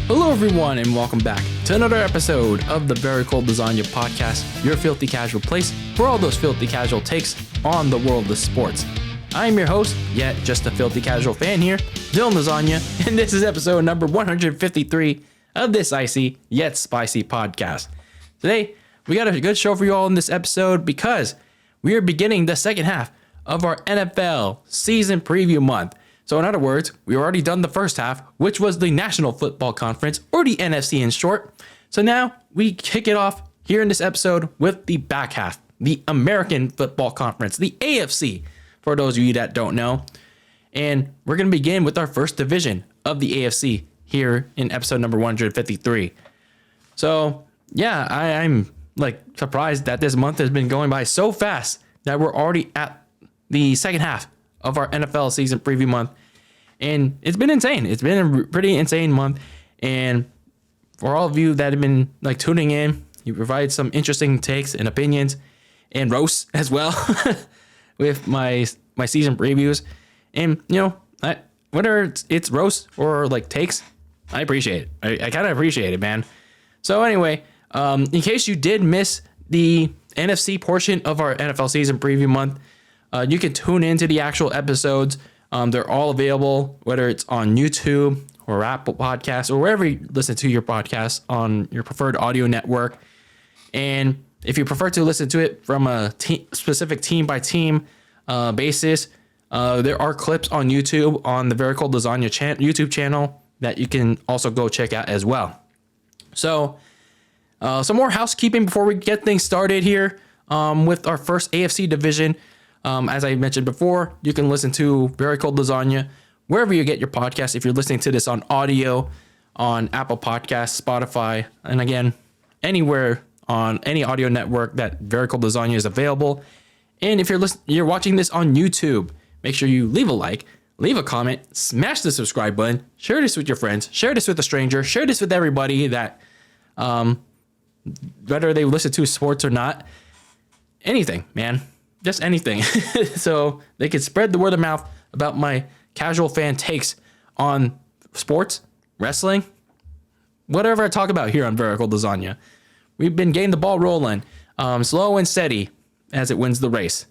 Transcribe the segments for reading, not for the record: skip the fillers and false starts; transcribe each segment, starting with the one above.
Hello everyone and welcome back to another episode of the Very Cold Lasagna podcast, your filthy casual place for all those filthy casual takes on the world of sports. I'm your host, yet just a filthy casual fan here, DylanLasagna, and this is episode number 153 of this icy yet spicy podcast. Today, we got a good show for you all in this episode because we are beginning the second half of our NFL season preview month. So in other words, we've already done the first half, which was the National Football Conference, or the NFC in short. So now we kick it off here in this episode with the back half, the American Football Conference, the AFC, for those of you that don't know. And we're going to begin with our first division of the AFC here in episode number 153. So yeah, I'm like surprised that this month has been going by so fast that we're already at the second half of our NFL season preview month. And it's been insane. It's been a pretty insane month. And for all of you that have been like tuning in, you provide some interesting takes and opinions and roasts as well with my season previews. And you know, whether it's roasts or like takes, I appreciate it. I kind of appreciate it, man. So anyway, in case you did miss the NFC portion of our NFL season preview month, you can tune into the actual episodes. They're all available, whether it's on YouTube or Apple Podcasts or wherever you listen to your podcasts on your preferred audio network. And if you prefer to listen to it from a specific team by team basis, there are clips on YouTube on the Very Cold Lasagna YouTube channel that you can also go check out as well. So some more housekeeping before we get things started here with our first AFC division. As I mentioned before, you can listen to Very Cold Lasagna wherever you get your podcast. If you're listening to this on audio, on Apple Podcasts, Spotify, and again, anywhere on any audio network that Very Cold Lasagna is available. And if you're watching this on YouTube, make sure you leave a like, leave a comment, smash the subscribe button, share this with your friends, share this with a stranger, share this with everybody that, whether they listen to sports or not, anything, man. Just anything. So they can spread the word of mouth about my casual fan takes on sports, wrestling, whatever I talk about here on Very Cold Lasagna. We've been getting the ball rolling, slow and steady as it wins the race.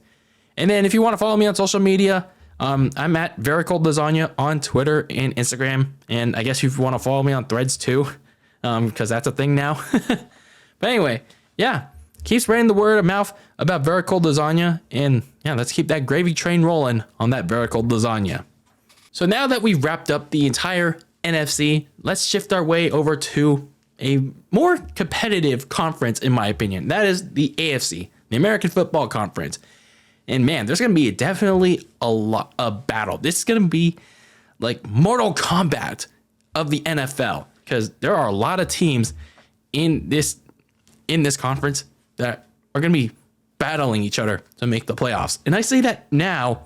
And then if you want to follow me on social media, I'm at Very Cold Lasagna on Twitter and Instagram. And I guess if you want to follow me on Threads too, because that's a thing now. But anyway, yeah. Keep spreading the word of mouth about Very Cold Lasagna, and yeah, let's keep that gravy train rolling on that Very Cold Lasagna. So now that we've wrapped up the entire NFC, let's shift our way over to a more competitive conference, in my opinion. That is the AFC, the American Football Conference. And man, there's going to be definitely a battle. This is going to be like Mortal Kombat of the NFL, because there are a lot of teams in this conference that are going to be battling each other to make the playoffs. And I say that now,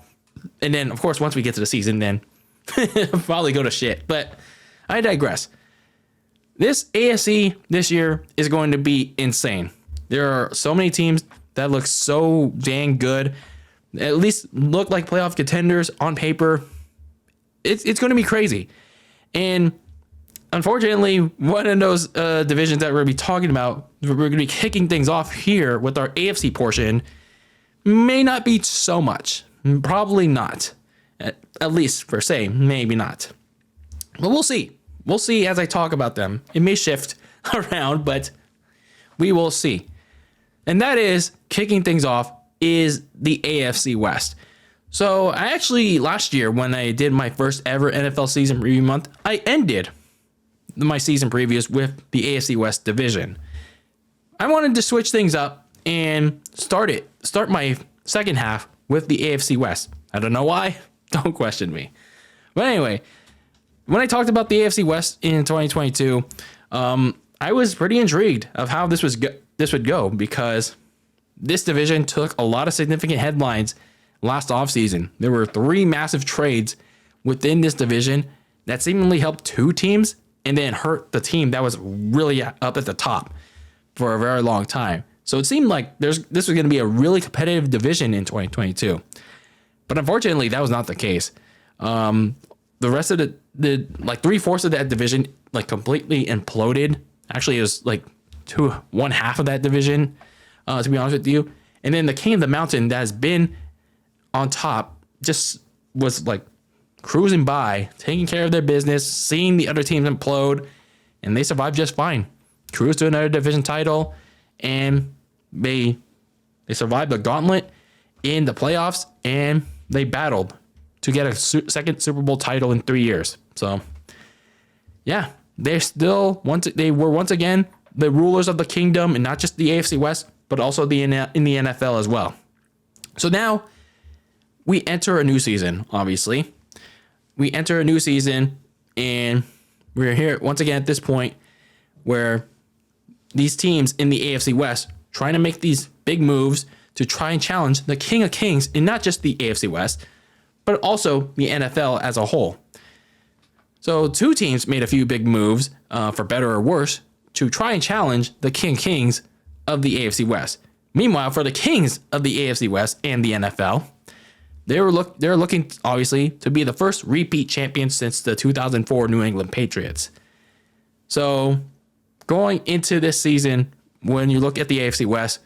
and then, of course, once we get to the season, then probably go to shit. But I digress. This AFC this year is going to be insane. There are so many teams that look so dang good, at least look like playoff contenders on paper. It's going to be crazy. And unfortunately, one of those divisions that we're going to be talking about, we're going to be kicking things off here with our AFC portion, may not be so much. Probably not. At least per se, maybe not. But we'll see. We'll see as I talk about them. It may shift around, but we will see. And that is, kicking things off, is the AFC West. So I actually, last year, when I did my first ever NFL season preview month, I ended my season previews with the AFC West division. I wanted to switch things up and start my second half with the AFC West. I don't know why. Don't question me. But anyway, when I talked about the AFC West in 2022, I was pretty intrigued of how this would go because this division took a lot of significant headlines last offseason. There were 3 massive trades within this division that seemingly helped 2 teams and then hurt the team that was really up at the top for a very long time. So it seemed like this was going to be a really competitive division in 2022. But unfortunately, that was not the case. The rest of the like 3/4 of that division like completely imploded. Actually, it was like one half of that division, to be honest with you. And then the king of the mountain that has been on top just was like cruising by, taking care of their business, seeing the other teams implode, and they survived just fine. Cruised to another division title, and they survived the gauntlet in the playoffs, and they battled to get a second Super Bowl title in 3 years. So, yeah, they were once again the rulers of the kingdom, and not just the AFC West, but also in the NFL as well. So now we enter a new season, obviously. We enter a new season, and we're here once again at this point where these teams in the AFC West trying to make these big moves to try and challenge the King of Kings in not just the AFC West, but also the NFL as a whole. So two teams made a few big moves, for better or worse, to try and challenge the King of Kings of the AFC West. Meanwhile, for the Kings of the AFC West and the NFL, they're looking, obviously, to be the first repeat champions since the 2004 New England Patriots. So going into this season, when you look at the AFC West,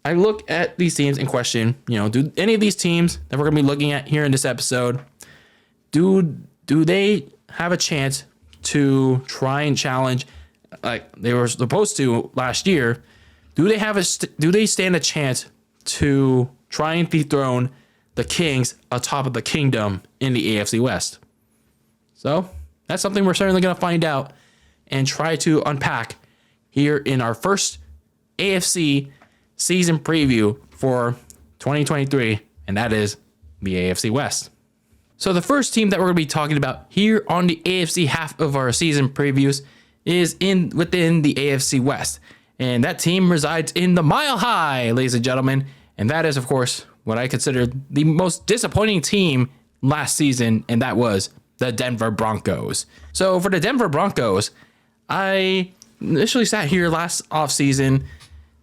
I look at these teams in question, do any of these teams that we're going to be looking at here in this episode, do they have a chance to try and challenge like they were supposed to last year? Do they stand a chance to try and dethrone the Kings atop of the kingdom in the AFC West? So that's something we're certainly going to find out and try to unpack here in our first AFC season preview for 2023, and that is the AFC West. So the first team that we're going to be talking about here on the AFC half of our season previews is within the AFC West, and that team resides in the Mile High, ladies and gentlemen, and that is, of course, what I consider the most disappointing team last season, and that was the Denver Broncos. So for the Denver Broncos, I initially sat here last offseason.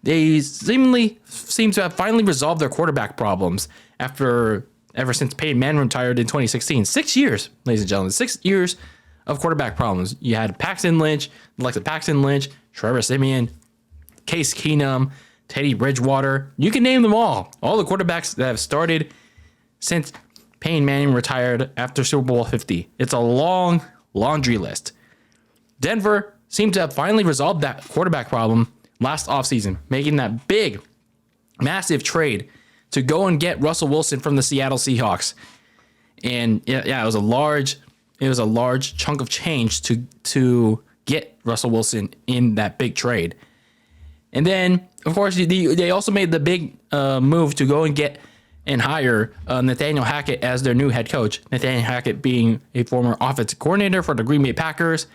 They seem to have finally resolved their quarterback problems ever since Peyton Manning retired in 2016. 6 years, ladies and gentlemen, 6 years of quarterback problems. You had Paxton Lynch, Trevor Siemian, Case Keenum, Teddy Bridgewater. You can name them all. All the quarterbacks that have started since Peyton Manning retired after Super Bowl 50. It's a long laundry list. Denver seemed to have finally resolved that quarterback problem last offseason, making that big, massive trade to go and get Russell Wilson from the Seattle Seahawks. And yeah, it was a large chunk of change to get Russell Wilson in that big trade. And then, of course, they also made the big move to go and get and hire Nathaniel Hackett as their new head coach. Nathaniel Hackett being a former offensive coordinator for the Green Bay Packers.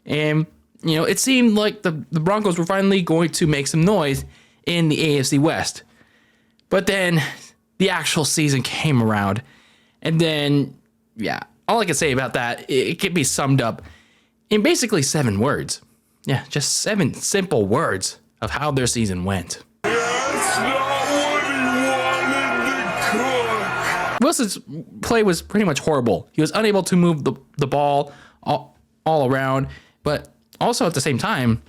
And, it seemed like the Broncos were finally going to make some noise in the AFC West. But then the actual season came around. And then, yeah, all I can say about that, it can be summed up in basically 7 words. Yeah, just 7 simple words of how their season went. That's not what he wanted to cook. Wilson's play was pretty much horrible. He was unable to move the ball all around, but also at the same time,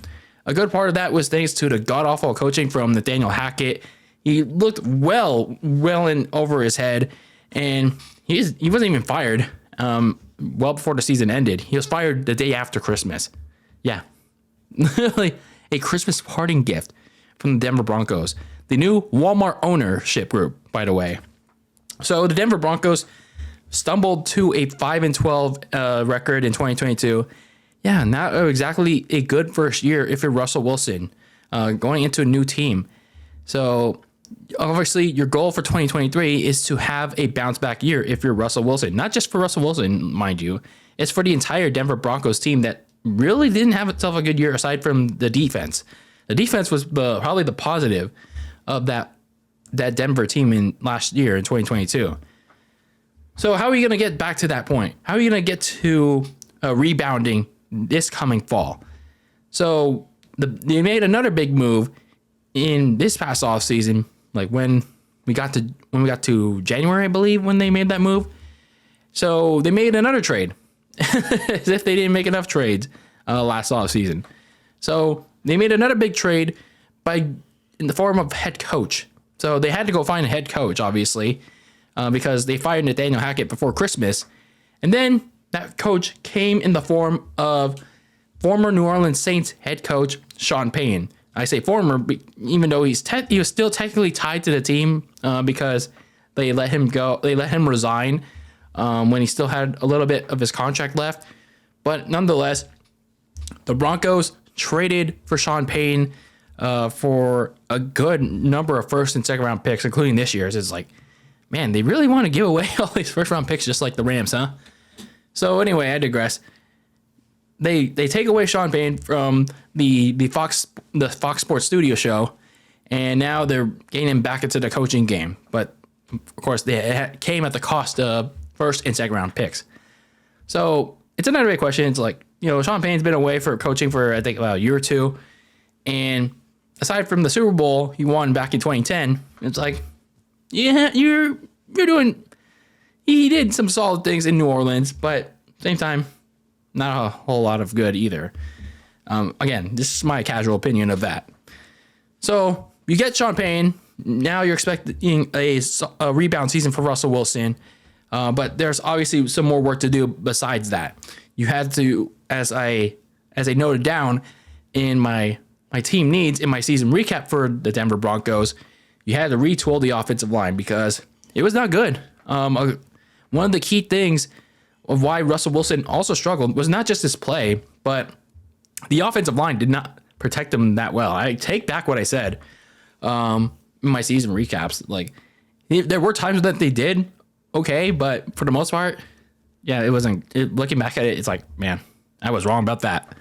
a good part of that was thanks to the god-awful coaching from Nathaniel Hackett. He looked well in over his head, and he wasn't even fired well before the season ended. He was fired the day after Christmas. Yeah, literally a Christmas parting gift from the Denver Broncos, the new Walmart ownership group, by the way. So the Denver Broncos stumbled to a 5-12 record in 2022. Yeah, not exactly a good first year if you're Russell Wilson going into a new team. So obviously your goal for 2023 is to have a bounce back year if you're Russell Wilson. Not just for Russell Wilson, mind you. It's for the entire Denver Broncos team that really didn't have itself a good year aside from the defense. The defense was probably the positive of that Denver team in last year in 2022. So how are you going to get back to that point? How are you going to get to rebounding this coming fall? So they made another big move in this past offseason, like when we got to January, I believe, when they made that move. So they made another trade, as if they didn't make enough trades last offseason. So they made another big trade in the form of head coach. So they had to go find a head coach, obviously, because they fired Nathaniel Hackett before Christmas. And then that coach came in the form of former New Orleans Saints head coach Sean Payton. I say former, even though he was still technically tied to the team because they let him go. They let him resign when he still had a little bit of his contract left. But nonetheless, the Broncos traded for Sean Payton for a good number of first and second round picks, including this year's. It's like, man, they really want to give away all these first round picks just like the Rams, huh? So anyway, I digress. They take away Sean Payton from the Fox Sports Studio show, and now they're getting him back into the coaching game. But of course, it came at the cost of first and second round picks. So it's another big question. It's like, Sean Payton's been away for coaching for I think about a year or two, and aside from the Super Bowl he won back in 2010, it's like, yeah, you're doing. He did some solid things in New Orleans, but at the same time, not a whole lot of good either. Again, this is my casual opinion of that. So you get Sean Payton. Now you're expecting a rebound season for Russell Wilson. But there's obviously some more work to do besides that. You had to, as I noted down in my team needs in my season recap for the Denver Broncos, you had to retool the offensive line because it was not good. One of the key things of why Russell Wilson also struggled was not just his play, but the offensive line did not protect him that well. I take back what I said in my season recaps. Like, there were times that they did okay, but for the most part, yeah, it wasn't. Looking back at it, it's like, man, I was wrong about that.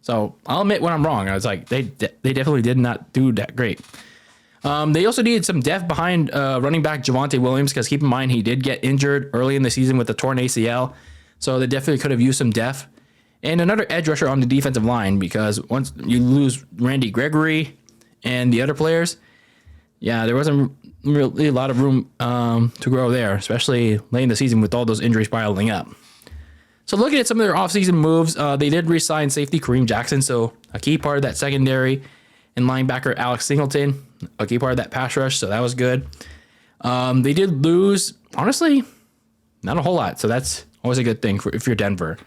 So I'll admit when I'm wrong. I was like, they definitely did not do that great. They also needed some depth behind running back Javonte Williams because keep in mind he did get injured early in the season with a torn ACL, so they definitely could have used some depth. And another edge rusher on the defensive line because once you lose Randy Gregory and the other players, yeah, there wasn't really a lot of room to grow there, especially late in the season with all those injuries piling up. So looking at some of their offseason moves, they did re-sign safety Kareem Jackson, so a key part of that secondary, and linebacker Alex Singleton, a key part of that pass rush, so that was good. They did lose, honestly, not a whole lot, so that's always a good thing if you're Denver.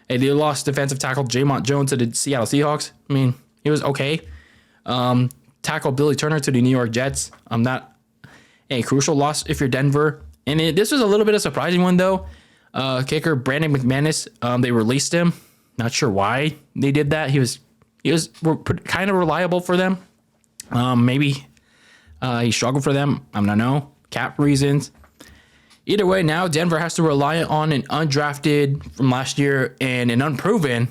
They lost defensive tackle Jamont Jones to the Seattle Seahawks. I mean, he was okay. Tackle Billy Turner to the New York Jets. Not a crucial loss if you're Denver. And this was a little bit of a surprising one, though. Kicker Brandon McManus, they released him. Not sure why they did that. He was kind of reliable for them. Maybe he struggled for them. I don't know. Cap reasons. Either way, now Denver has to rely on an undrafted from last year and an unproven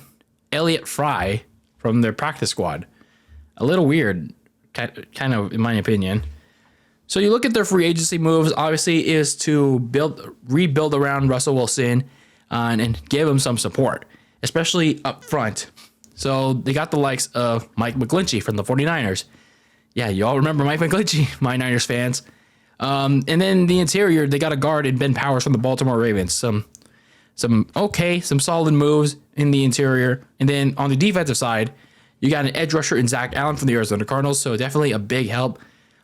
Elliott Fry from their practice squad. A little weird, kind of, in my opinion. So you look at their free agency moves, obviously, is to rebuild around Russell Wilson and give him some support, especially up front. So they got the likes of Mike McGlinchey from the 49ers. Yeah, you all remember Mike McGlinchey, my Niners fans. And then the interior, they got a guard in Ben Powers from the Baltimore Ravens. Some solid moves in the interior. And then on the defensive side, you got an edge rusher in Zach Allen from the Arizona Cardinals. So definitely a big help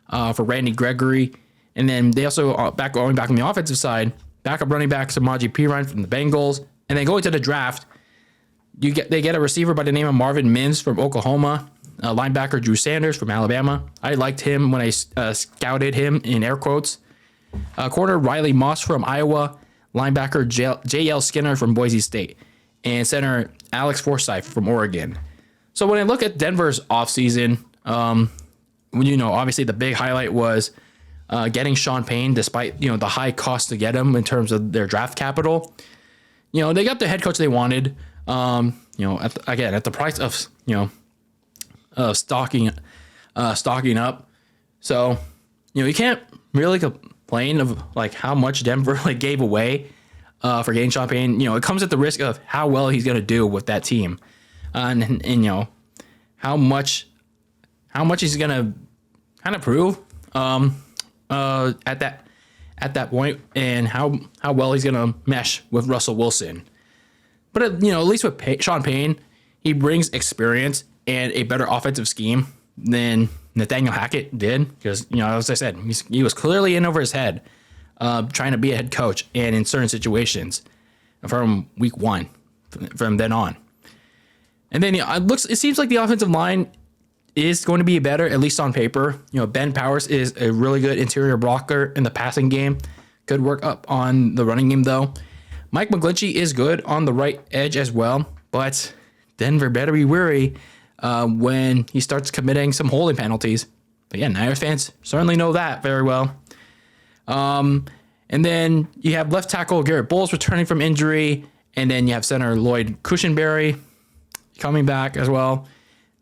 for Randy Gregory. And then they also, going back on the offensive side, backup running back Samaje Perine from the Bengals. And then going to the draft, they get a receiver by the name of Marvin Mims from Oklahoma. Linebacker Drew Sanders from Alabama. I liked him when I scouted him, in air quotes. Corner Riley Moss from Iowa. Linebacker J.L. Skinner from Boise State. And center Alex Forsythe from Oregon. So when I look at Denver's offseason, obviously the big highlight was getting Sean Payton, despite the high cost to get him in terms of their draft capital. They got the head coach they wanted. At the price of stocking up. So, you can't really complain of like how much Denver gave away for getting Sean Payton. It comes at the risk of how well he's going to do with that team, and how much he's going to kind of prove at that point, and how well he's going to mesh with Russell Wilson. But at least with Sean Payne, he brings experience and a better offensive scheme than Nathaniel Hackett did. Because as I said, he was clearly in over his head, trying to be a head coach, and in certain situations from week 1, from then on. And then it seems like the offensive line is going to be better, at least on paper. Ben Powers is a really good interior blocker in the passing game. Could work up on the running game, though. Mike McGlinchey is good on the right edge as well, but Denver better be wary when he starts committing some holding penalties. But yeah, Niners fans certainly know that very well. And then you have left tackle Garrett Bowles returning from injury, and then you have center Lloyd Cushenberry coming back as well.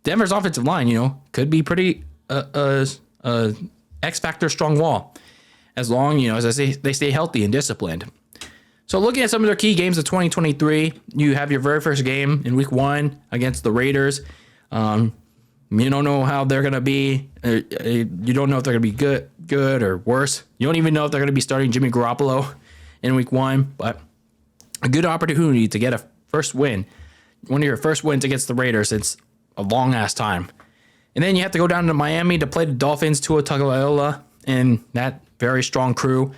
Denver's offensive line, could be pretty X-factor strong wall, as long, as they stay healthy and disciplined. So looking at some of their key games of 2023, you have your very first game in week 1 against the Raiders. You don't know how they're going to be. You don't know if they're going to be good or worse. You don't even know if they're going to be starting Jimmy Garoppolo in week 1, but a good opportunity to get a first win. One of your first wins against the Raiders since a long ass time. And then you have to go down to Miami to play the Dolphins, Tua Tagovailoa, and that very strong crew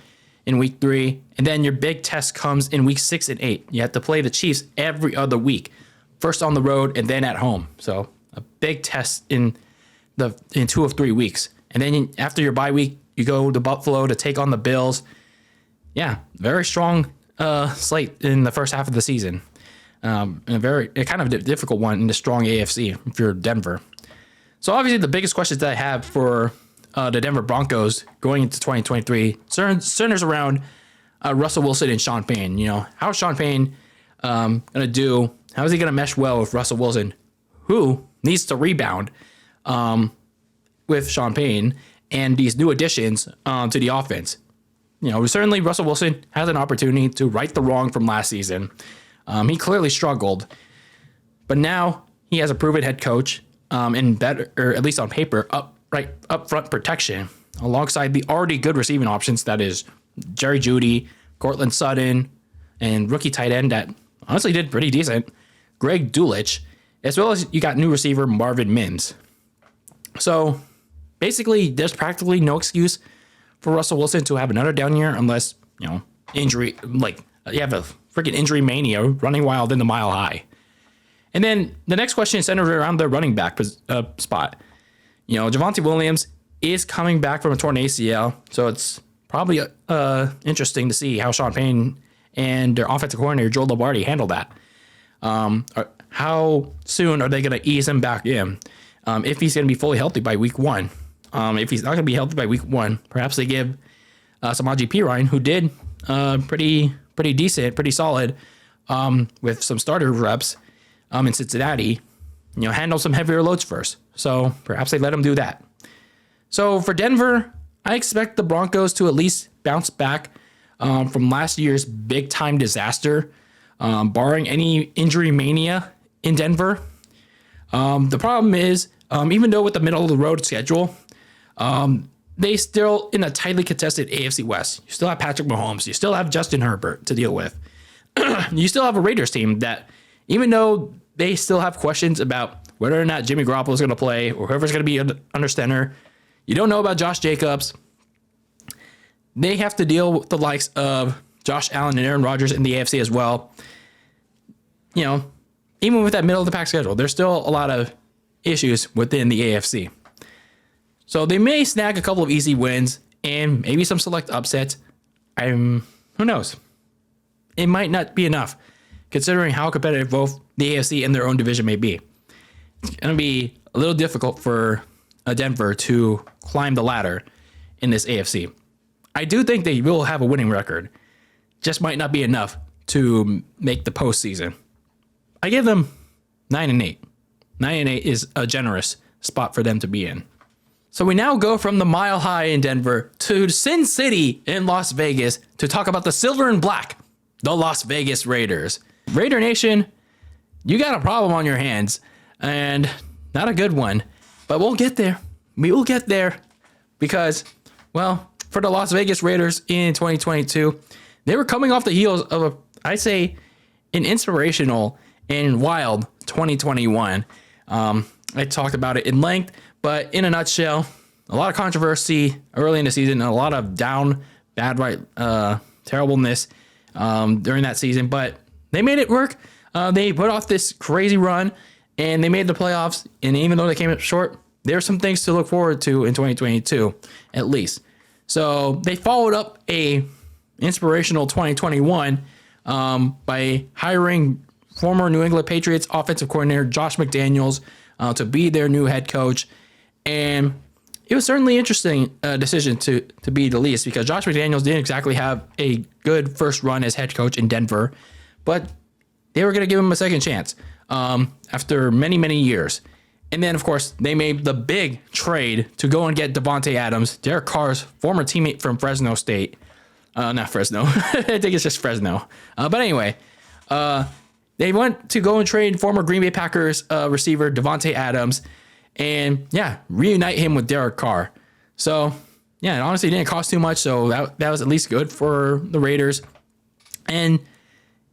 in week 3. And then your big test comes in week 6 and 8. You have to play the Chiefs every other week, first on the road and then at home. So a big test in 2 of 3 weeks. And then after your bye week, you go to Buffalo to take on the Bills. Yeah, very strong slate in the first half of the season. And a kind of difficult one in the strong AFC if you're Denver. So obviously the biggest questions that I have for the Denver Broncos going into 2023 centers around Russell Wilson and Sean Payne. How is Sean Payne going to do? How is he going to mesh well with Russell Wilson, who needs to rebound with Sean Payne and these new additions to the offense? Certainly Russell Wilson has an opportunity to right the wrong from last season. He clearly struggled, but now he has a proven head coach and better, or at least on paper, upfront protection alongside the already good receiving options. That is Jerry Jeudy, Cortland Sutton, and rookie tight end that honestly did pretty decent, Greg Dulcich, as well as you got new receiver Marvin Mims. So basically, there's practically no excuse for Russell Wilson to have another down year unless injury, like you have a freaking injury mania running wild in the mile high. And then the next question is centered around the running back spot. Javonte Williams is coming back from a torn ACL, so it's probably interesting to see how Sean Payne and their offensive coordinator Joe Lombardi handle that. How soon are they going to ease him back in? If he's going to be fully healthy by week 1. If he's not going to be healthy by week 1, perhaps they give Samaje Perine, who did pretty decent, pretty solid with some starter reps in Cincinnati, handle some heavier loads first. So perhaps they let him do that. So for Denver, I expect the Broncos to at least bounce back from last year's big time disaster, barring any injury mania in Denver. The problem is, even though with the middle of the road schedule, they still in a tightly contested AFC West. You still have Patrick Mahomes. You still have Justin Herbert to deal with. You still have a Raiders team that, even though they still have questions about whether or not Jimmy Garoppolo is going to play or whoever's going to be under center, you don't know about Josh Jacobs. They have to deal with the likes of Josh Allen and Aaron Rodgers in the AFC as well. Even with that middle of the pack schedule, there's still a lot of issues within the AFC. So they may snag a couple of easy wins and maybe some select upsets. Who knows? It might not be enough, considering how competitive both the AFC and their own division may be. It's going to be a little difficult for Denver to climb the ladder in this AFC. I do think they will have a winning record. Just might not be enough to make the postseason. I give them 9-8. 9-8 is a generous spot for them to be in. So we now go from the Mile High in Denver to Sin City in Las Vegas to talk about the silver and black, the Las Vegas Raiders. Raider Nation, you got a problem on your hands, and not a good one, but we'll get there. We will get there because, well, for the Las Vegas Raiders in 2022, they were coming off the heels of, I'd say, an inspirational and wild 2021. I talked about it in length, but in a nutshell, a lot of controversy early in the season, a lot of terribleness during that season, but they made it work. They put off this crazy run and they made the playoffs. And even though they came up short, there's some things to look forward to in 2022, at least. So they followed up a inspirational 2021 by hiring former New England Patriots offensive coordinator Josh McDaniels to be their new head coach. And it was certainly an interesting decision to be the least, because Josh McDaniels didn't exactly have a good first run as head coach in Denver, but they were going to give him a second chance after many, many years. And then, of course, they made the big trade to go and get Davante Adams, Derek Carr's former teammate from Fresno State. Not Fresno. I think it's just Fresno. But anyway, they went to go and trade former Green Bay Packers receiver Davante Adams and, reunite him with Derek Carr. So, it honestly didn't cost too much, so that was at least good for the Raiders. And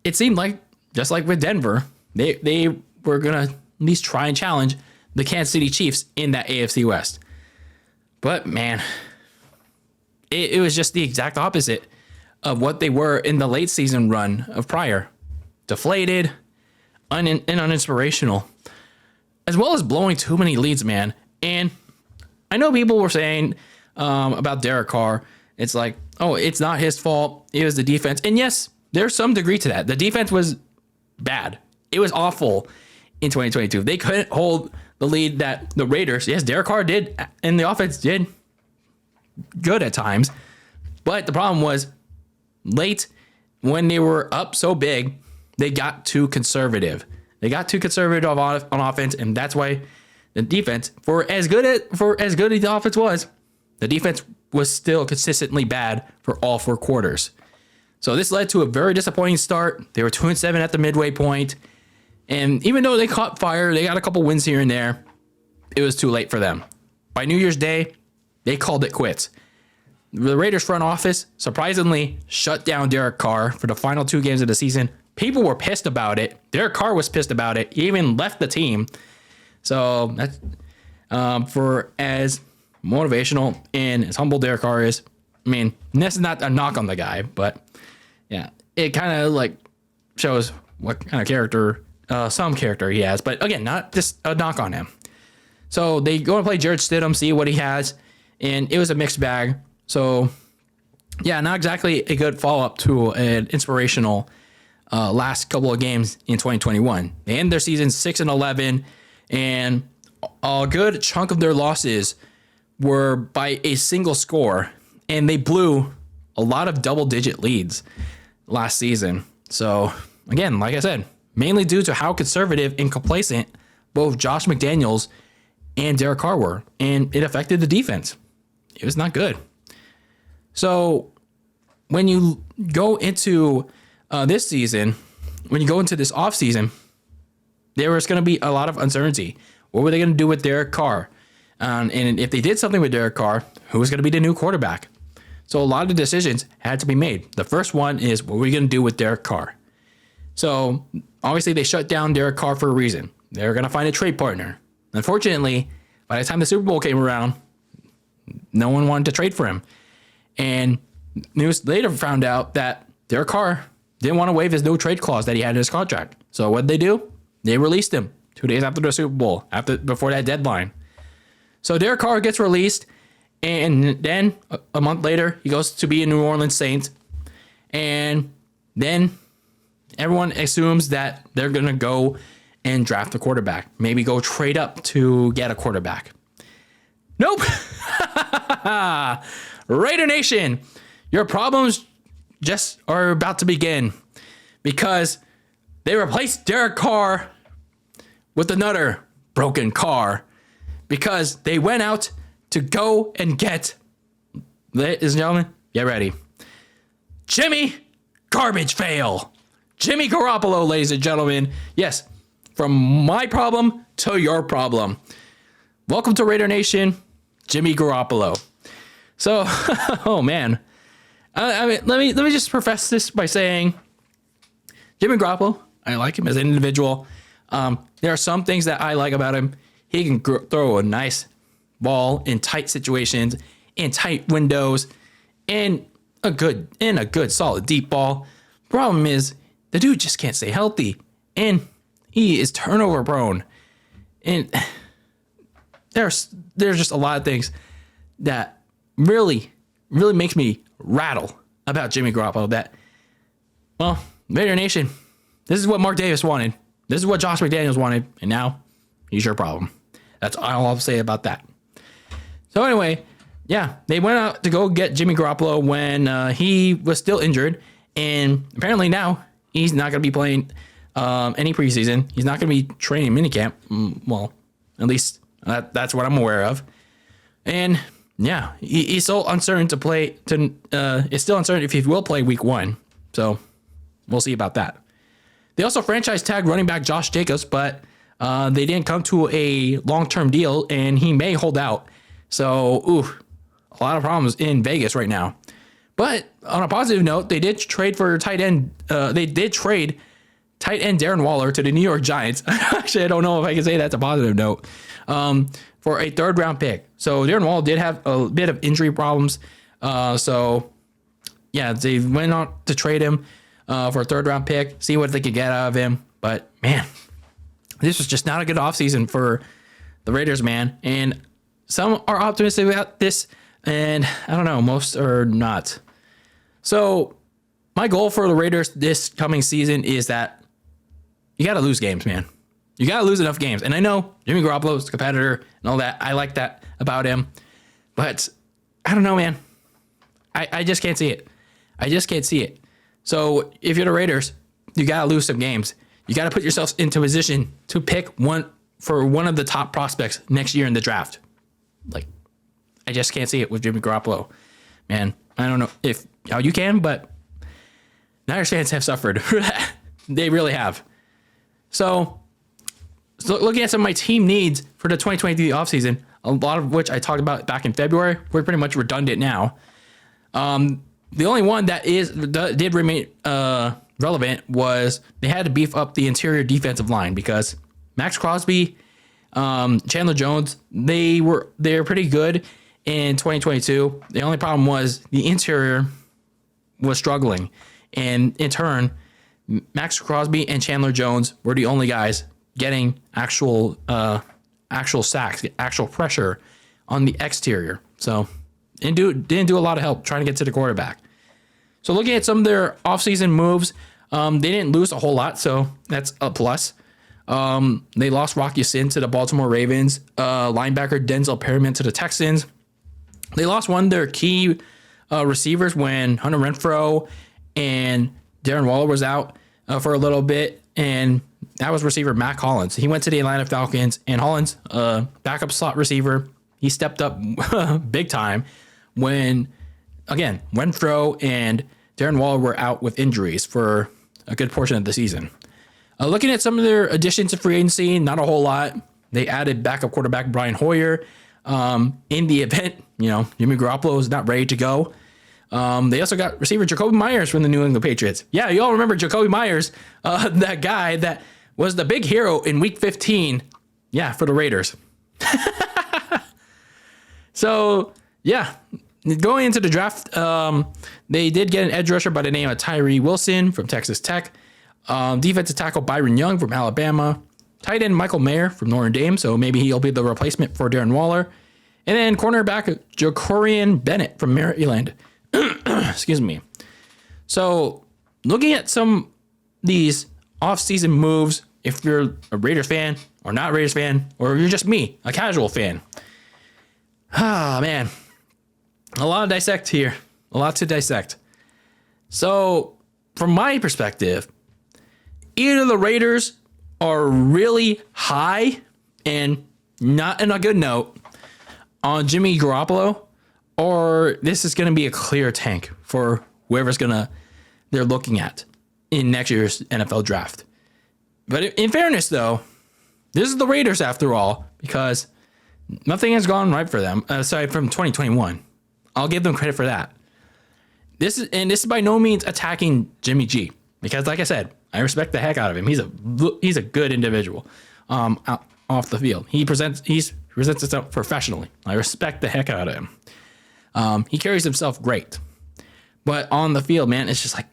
it seemed like, just like with Denver, they were going to at least try and challenge the Kansas City Chiefs in that AFC West. But, man, it was just the exact opposite of what they were in the late season run of prior. Deflated, and uninspirational, as well as blowing too many leads, man. And I know people were saying about Derek Carr, it's like, oh, it's not his fault. It was the defense. And yes, there's some degree to that. The defense was bad. It was awful in 2022. They couldn't hold the lead that the Raiders, yes, Derek Carr did, and the offense did good at times. But the problem was late, when they were up so big, they got too conservative. They got too conservative on offense, and that's why the defense, for as good as the offense was, the defense was still consistently bad for all 4 quarters. So this led to a very disappointing start. They were 2-7 at the midway point, and even though they caught fire, they got a couple wins here and there, it was too late for them. By New Year's Day, they called it quits. The Raiders front office surprisingly shut down Derek Carr for the final 2 games of the season. People were pissed about it. Derek Carr was pissed about it. He even left the team. So that's for as motivational and as humble Derek Carr is. I mean, this is not a knock on the guy, but it kind of like shows what kind of character, some character he has. But again, not just a knock on him. So they go and play Jared Stidham, see what he has, and it was a mixed bag. So not exactly a good follow-up to an inspirational last couple of games in 2021. They end their season 6-11, and a good chunk of their losses were by a single score, and they blew a lot of double-digit leads last season. So again, like I said, mainly due to how conservative and complacent both Josh McDaniels and Derek Carr were, and it affected the defense. It was not good. So when you go into this season, when you go into this offseason, there was going to be a lot of uncertainty. What were they going to do with Derek Carr? And if they did something with Derek Carr, who was going to be the new quarterback? So a lot of decisions had to be made. The first one is, what are we going to do with Derek Carr? So obviously they shut down Derek Carr for a reason. They were going to find a trade partner. Unfortunately, by the time the Super Bowl came around, no one wanted to trade for him. And news later found out that Derek Carr didn't want to waive his no trade clause that he had in his contract. So what did they do? They released him 2 days after the Super Bowl, before that deadline. So Derek Carr gets released, and then a month later, he goes to be a New Orleans Saints. And then everyone assumes that they're going to go and draft a quarterback. Maybe go trade up to get a quarterback. Nope. Raider Nation, your problems just are about to begin, because they replaced Derek Carr with another broken car, because they went out to go and get, ladies and gentlemen, get ready, Jimmy Garbage Fail. Jimmy Garoppolo, ladies and gentlemen. Yes, from my problem to your problem. Welcome to Raider Nation, Jimmy Garoppolo. So, oh man, I mean, let me just preface this by saying, Jimmy Garoppolo I like him as an individual. There are some things that I like about him. He can throw a nice ball in tight situations, in tight windows, and a good solid deep ball. Problem is, the dude just can't stay healthy, and he is turnover prone. And there's just a lot of things that really makes me rattle about Jimmy Garoppolo. That, well, Raider Nation, this is what Mark Davis wanted. This is what Josh McDaniels wanted, and now he's your problem. That's all I'll say about that. So anyway, yeah, they went out to go get Jimmy Garoppolo when he was still injured, and apparently now he's not going to be playing any preseason. He's not going to be training minicamp. Well, at least that's what I'm aware of. And yeah, he's still uncertain to play. It's still uncertain if he will play week 1. So we'll see about that. They also franchise tagged running back Josh Jacobs, but they didn't come to a long-term deal, and he may hold out. So, a lot of problems in Vegas right now. But on a positive note, they did trade for tight end. They did trade tight end Darren Waller to the New York Giants. Actually, I don't know if I can say that's a positive note. For a 3rd-round pick. So Darren Waller did have a bit of injury problems. So yeah, they went on to trade him for a 3rd-round pick, see what they could get out of him. But man, this was just not a good offseason for the Raiders, man. And some are optimistic about this, and I don't know, most are not. So my goal for the Raiders this coming season is that you got to lose games, man. You got to lose enough games. And I know Jimmy Garoppolo is a competitor and all that. I like that about him. But I don't know, man. I just can't see it. I just can't see it. So if you're the Raiders, you got to lose some games. You got to put yourselves into position to pick one of the top prospects next year in the draft. Like, I just can't see it with Jimmy Garoppolo. Man, I don't know how you can, but Niners fans have suffered for that. They really have. So looking at some of my team needs for the 2023 offseason, a lot of which I talked about back in February, we're pretty much redundant now. The only one that did remain relevant was they had to beef up the interior defensive line because Max Crosby, Chandler Jones, they're pretty good in 2022. The only problem was the interior was struggling, and in turn, Max Crosby and Chandler Jones were the only guys getting actual sacks, actual pressure on the exterior. So didn't do a lot of help trying to get to the quarterback. So looking at some of their offseason moves, they didn't lose a whole lot, so that's a plus. They lost Rocky Sin to the Baltimore Ravens, linebacker Denzel Perryman to the Texans. They lost one of their key receivers when Hunter Renfrow and Darren Waller was out for a little bit, and that was receiver Mac Hollins. He went to the Atlanta Falcons, and Hollins, backup slot receiver, he stepped up big time when, again, Renfrow and Darren Waller were out with injuries for a good portion of the season. Looking at some of their additions to free agency, not a whole lot. They added backup quarterback Brian Hoyer. In the event, Jimmy Garoppolo is not ready to go. They also got receiver Jacoby Myers from the New England Patriots. Yeah, you all remember Jacoby Myers, that guy that was the big hero in Week 15. Yeah, for the Raiders. So, yeah, going into the draft, they did get an edge rusher by the name of Tyree Wilson from Texas Tech. Defensive tackle Byron Young from Alabama. Tight end Michael Mayer from Notre Dame, so maybe he'll be the replacement for Darren Waller. And then cornerback Jacorian Bennett from Maryland. Excuse me. So looking at some these offseason moves, if you're a Raiders fan or not Raiders fan, or you're just me, a casual fan. Man. A lot to dissect here. A lot to dissect. So from my perspective, either the Raiders are really high and not in a good note on Jimmy Garoppolo, or this is going to be a clear tank for whoever's they're looking at in next year's NFL draft. But in fairness, though, this is the Raiders after all, because nothing has gone right for them aside from 2021. I'll give them credit for that. This is by no means attacking Jimmy G, because like I said, I respect the heck out of him. He's a good individual. Off the field, he presents himself professionally. I respect the heck out of him. He carries himself great, but on the field, man, it's just like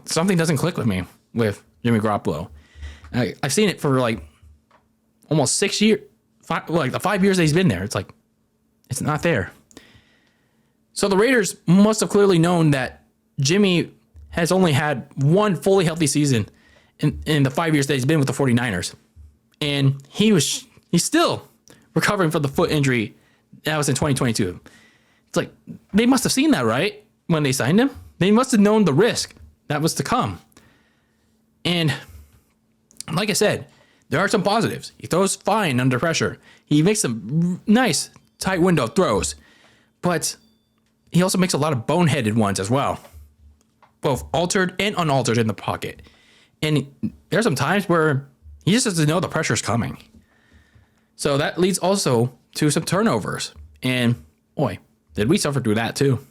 something doesn't click with me with Jimmy Garoppolo. I've seen it for like almost 6 years, like the 5 years that he's been there. It's like it's not there. So the Raiders must have clearly known that Jimmy has only had one fully healthy season in the 5 years that he's been with the 49ers. And he's still recovering from the foot injury that was in 2022. It's like they must have seen that, right? When they signed him, they must have known the risk that was to come. And like I said, there are some positives. He throws fine under pressure. He makes some nice tight window throws, but he also makes a lot of boneheaded ones as well, both altered and unaltered in the pocket. And there's some times where he just doesn't know the pressure's coming. So that leads also to some turnovers. And boy, did we suffer through that too.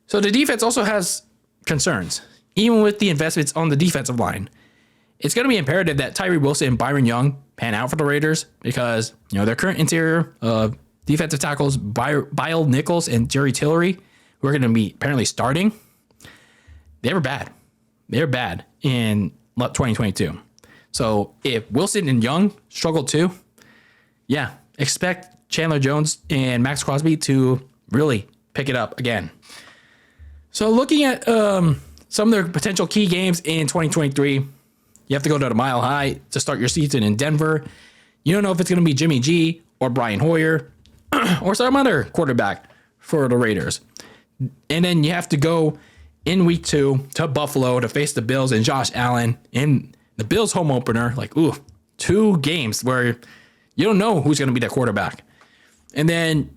So the defense also has concerns. Even with the investments on the defensive line, it's going to be imperative that Tyree Wilson and Byron Young pan out for the Raiders because, their current interior defensive tackles, Bile Nichols and Jerry Tillery, who are going to be apparently starting, they were bad. They're bad in 2022. So if Wilson and Young struggle too, expect Chandler Jones and Max Crosby to really pick it up again. So looking at some of their potential key games in 2023, you have to go to the Mile High to start your season in Denver. You don't know if it's going to be Jimmy G or Brian Hoyer or some other quarterback for the Raiders. And then you have to go in week 2 to Buffalo to face the Bills and Josh Allen in the Bills home opener. 2 games where you don't know who's going to be that quarterback. And then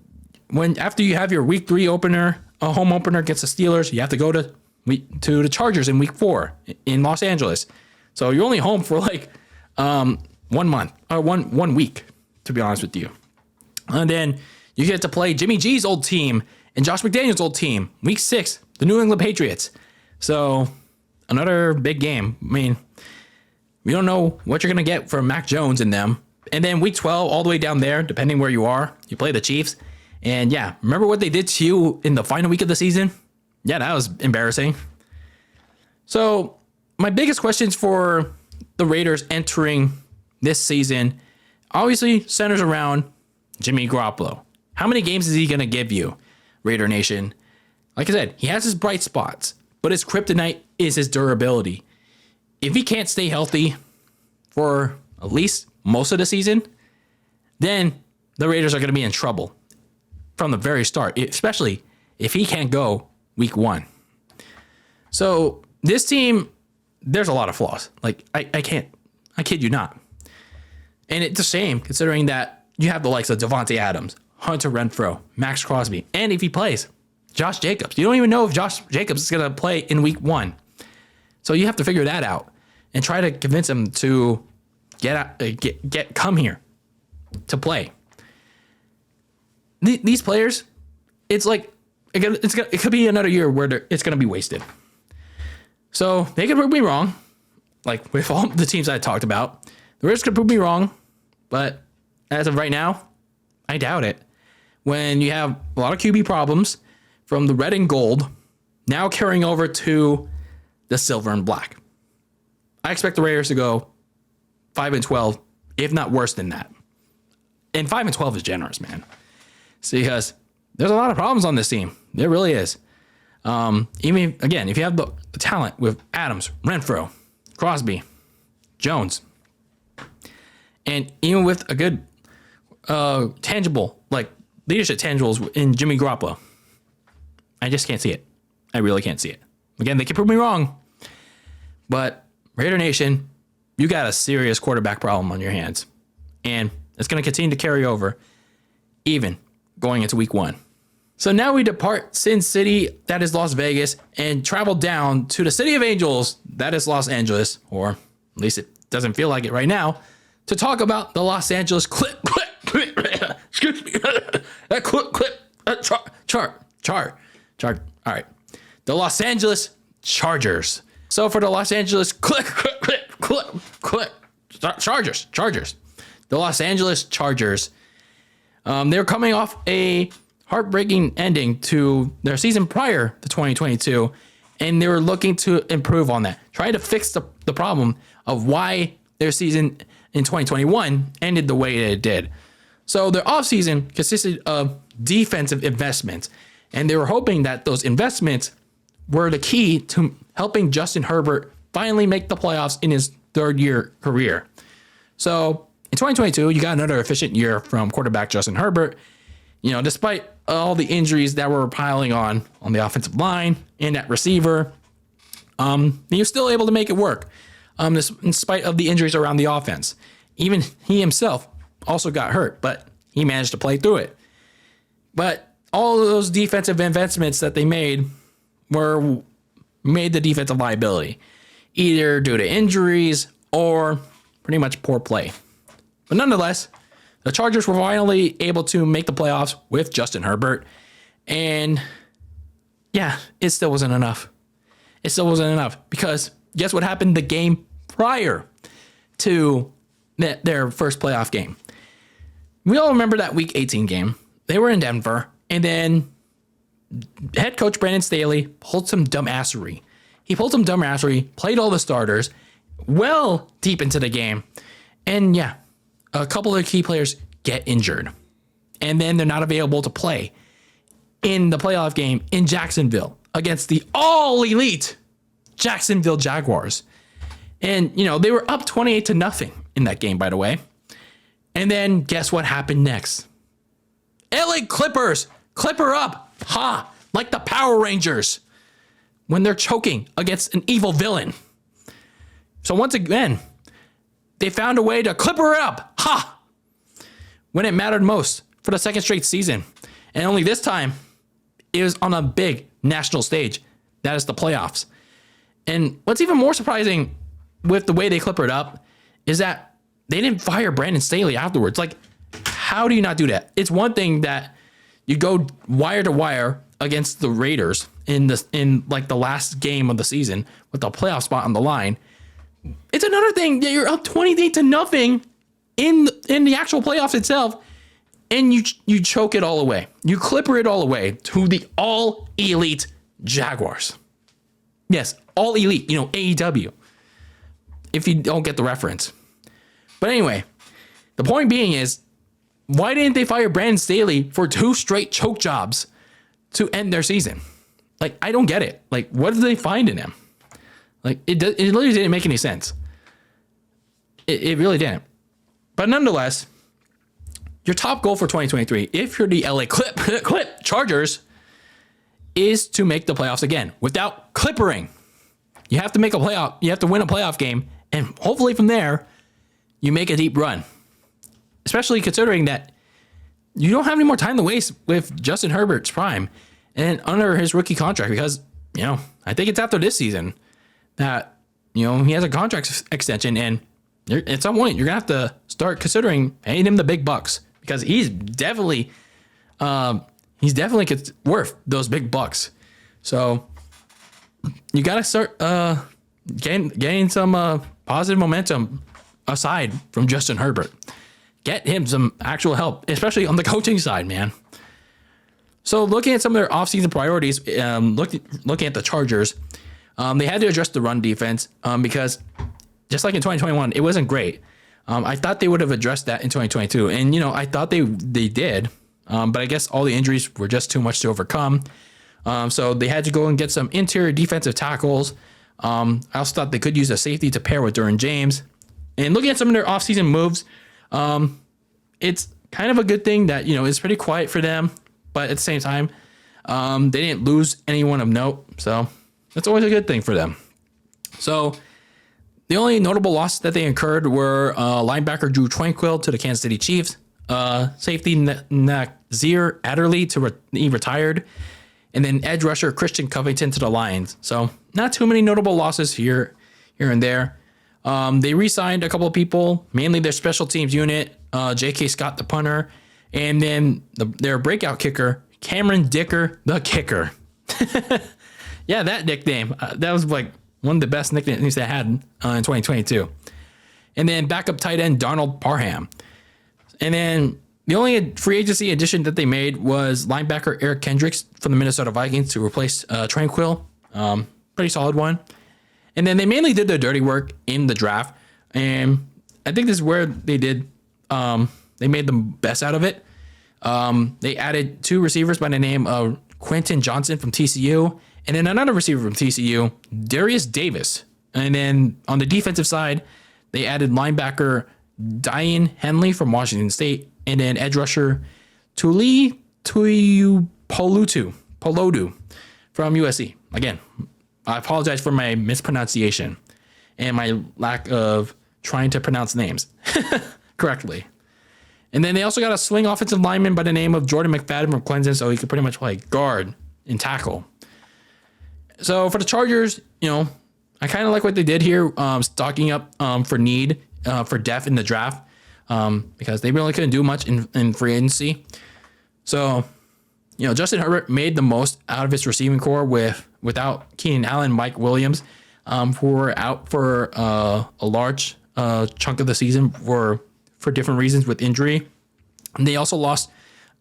after you have your week 3 opener, a home opener against the Steelers, you have to go to the Chargers in week 4 in Los Angeles. So you're only home for 1 month or one week, to be honest with you. And then you get to play Jimmy G's old team and Josh McDaniels' old team, week 6, the New England Patriots. So another big game. I mean, we don't know what you're going to get from Mac Jones in them. And then week 12, all the way down there, depending where you are, you play the Chiefs. And remember what they did to you in the final week of the season? Yeah, that was embarrassing. So my biggest questions for the Raiders entering this season obviously centers around Jimmy Garoppolo. How many games is he going to give you, Raider Nation? Like I said, he has his bright spots, but his kryptonite is his durability. If he can't stay healthy for at least most of the season, then the Raiders are going to be in trouble from the very start, especially if he can't go week 1. So this team, there's a lot of flaws. I kid you not. And it's a shame considering that you have the likes of Devontae Adams, Hunter Renfrow, Max Crosby, and if he plays, Josh Jacobs. You don't even know if Josh Jacobs is going to play in week 1. So you have to figure that out and try to convince him to come here to play. These players, it's like it could be another year where it's going to be wasted. So they could prove me wrong, like with all the teams I talked about. The Raiders could prove me wrong, but as of right now, I doubt it. When you have a lot of QB problems from the red and gold, now carrying over to the silver and black, I expect the Raiders to go 5-12, if not worse than that. And 5-12 is generous, man. See, because there's a lot of problems on this team. There really is. Even again, if you have the talent with Adams, Renfrow, Crosby, Jones, and even with a good tangible, leadership tangibles in Jimmy Garoppolo, I just can't see it. I really can't see it. Again, they can prove me wrong, but Raider Nation, you got a serious quarterback problem on your hands, and it's going to continue to carry over, even going into week 1. So now we depart Sin City, that is Las Vegas, and travel down to the City of Angels, that is Los Angeles, or at least it doesn't feel like it right now, to talk about the Los Angeles excuse me, chart. All right. The Los Angeles Chargers. So for the Los Angeles Chargers. The Los Angeles Chargers. They're coming off a heartbreaking ending to their season prior to 2022, and they were looking to improve on that, trying to fix the problem of why their season in 2021 ended the way it did. So their offseason consisted of defensive investments, and they were hoping that those investments were the key to helping Justin Herbert finally make the playoffs in his third-year career. So in 2022, you got another efficient year from quarterback Justin Herbert. You know, despite all the injuries that were piling on the offensive line and at receiver, he was still able to make it work, in spite of the injuries around the offense. Even he himself also got hurt, but he managed to play through it. But all of those defensive investments that they made made the defensive liability, either due to injuries or pretty much poor play. But nonetheless, the Chargers were finally able to make the playoffs with Justin Herbert. And yeah, it still wasn't enough. It still wasn't enough because guess what happened the game prior to their first playoff game? We all remember that Week 18 game. They were in Denver, and then head coach Brandon Staley pulled some dumbassery. He pulled some dumbassery, played all the starters well deep into the game, and yeah, a couple of key players get injured, and then they're not available to play in the playoff game in Jacksonville against the all-elite Jacksonville Jaguars. And, you know, they were up 28-0 in that game, by the way. And then guess what happened next? LA Clippers, Clipper up, like the Power Rangers when they're choking against an evil villain. So once again, they found a way to Clipper it up, when it mattered most for the second straight season. And only this time, it was on a big national stage. That is the playoffs. And what's even more surprising with the way they Clippered up is that they didn't fire Brandon Staley afterwards. Like, how do you not do that? It's one thing that you go wire to wire against the Raiders in like the last game of the season with the playoff spot on the line. It's another thing that you're up 28-0 in the actual playoffs itself, and you choke it all away. You Clipper it all away to the all elite Jaguars. Yes, all elite, AEW. If you don't get the reference. But anyway, the point being is, why didn't they fire Brandon Staley for 2 straight choke jobs to end their season? Like, I don't get it. Like, what did they find in him? Like, it literally didn't make any sense. It really didn't. But nonetheless, your top goal for 2023, if you're the LA Clip Chargers, is to make the playoffs again without clippering. You have to make a playoff. You have to win a playoff game, and hopefully from there, you make a deep run. Especially considering that you don't have any more time to waste with Justin Herbert's prime and under his rookie contract, because, I think it's after this season that, he has a contract extension, and at some point you're going to have to start considering paying him the big bucks, because he's definitely worth those big bucks. So you got to start getting some positive momentum aside from Justin Herbert. Get him some actual help, especially on the coaching side, man. So looking at some of their offseason priorities, looking at the Chargers, they had to address the run defense because just like in 2021, it wasn't great. I thought they would have addressed that in 2022. And, I thought they did. But I guess all the injuries were just too much to overcome. So they had to go and get some interior defensive tackles. I also thought they could use a safety to pair with Derwin James. And looking at some of their offseason moves, it's kind of a good thing that, it's pretty quiet for them. But at the same time, they didn't lose anyone of note. So that's always a good thing for them. So the only notable losses that they incurred were linebacker Drew Tranquill to the Kansas City Chiefs, safety Nazir Adderley he retired, and then edge rusher Christian Covington to the Lions. So not too many notable losses here and there. They re-signed a couple of people, mainly their special teams unit, J.K. Scott, the punter, and then their breakout kicker, Cameron Dicker, the kicker. Yeah, that nickname. That was like one of the best nicknames they had in 2022. And then backup tight end Donald Parham. And then the only free agency addition that they made was linebacker Eric Kendricks from the Minnesota Vikings to replace Tranquil. Pretty solid one. And then they mainly did their dirty work in the draft. And I think this is where they did, they made the best out of it. They added 2 receivers by the name of Quentin Johnson from TCU, and then another receiver from TCU, Darius Davis. And then on the defensive side, they added linebacker Diane Henley from Washington State, and then edge rusher Tuli Polodu from USC. Again, I apologize for my mispronunciation and my lack of trying to pronounce names correctly. And then they also got a swing offensive lineman by the name of Jordan McFadden from Clemson, so he could pretty much play guard and tackle. So for the Chargers, I kind of like what they did here, stocking up for need for depth in the draft, because they really couldn't do much in free agency. So, Justin Herbert made the most out of his receiving core without Keenan Allen, Mike Williams, who were out for a large chunk of the season for different reasons with injury. And they also lost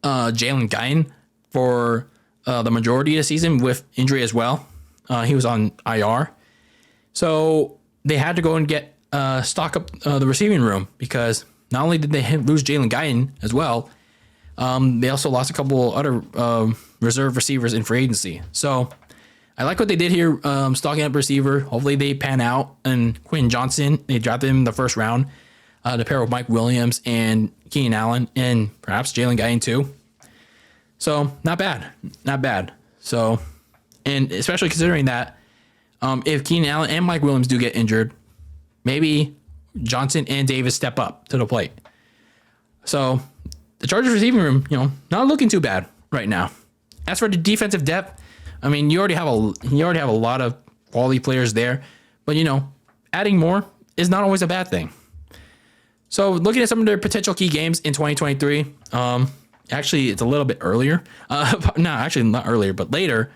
Jalen Guyton for the majority of the season with injury as well. He was on IR. So they had to go and get stock up the receiving room, because not only did they lose Jalen Guyton as well, they also lost a couple other reserve receivers in free agency. So I like what they did here, stocking up receiver. Hopefully they pan out. And Quentin Johnson, they drafted him in the first round to pair with Mike Williams and Keenan Allen, and perhaps Jalen Guyton too. So not bad. So, and especially considering that if Keenan Allen and Mike Williams do get injured, maybe Johnson and Davis step up to the plate. So the Chargers receiving room, not looking too bad right now. As for the defensive depth, I mean, you already have a lot of quality players there, but adding more is not always a bad thing. So looking at some of their potential key games in 2023, actually it's a little bit earlier. No, actually not earlier, but later.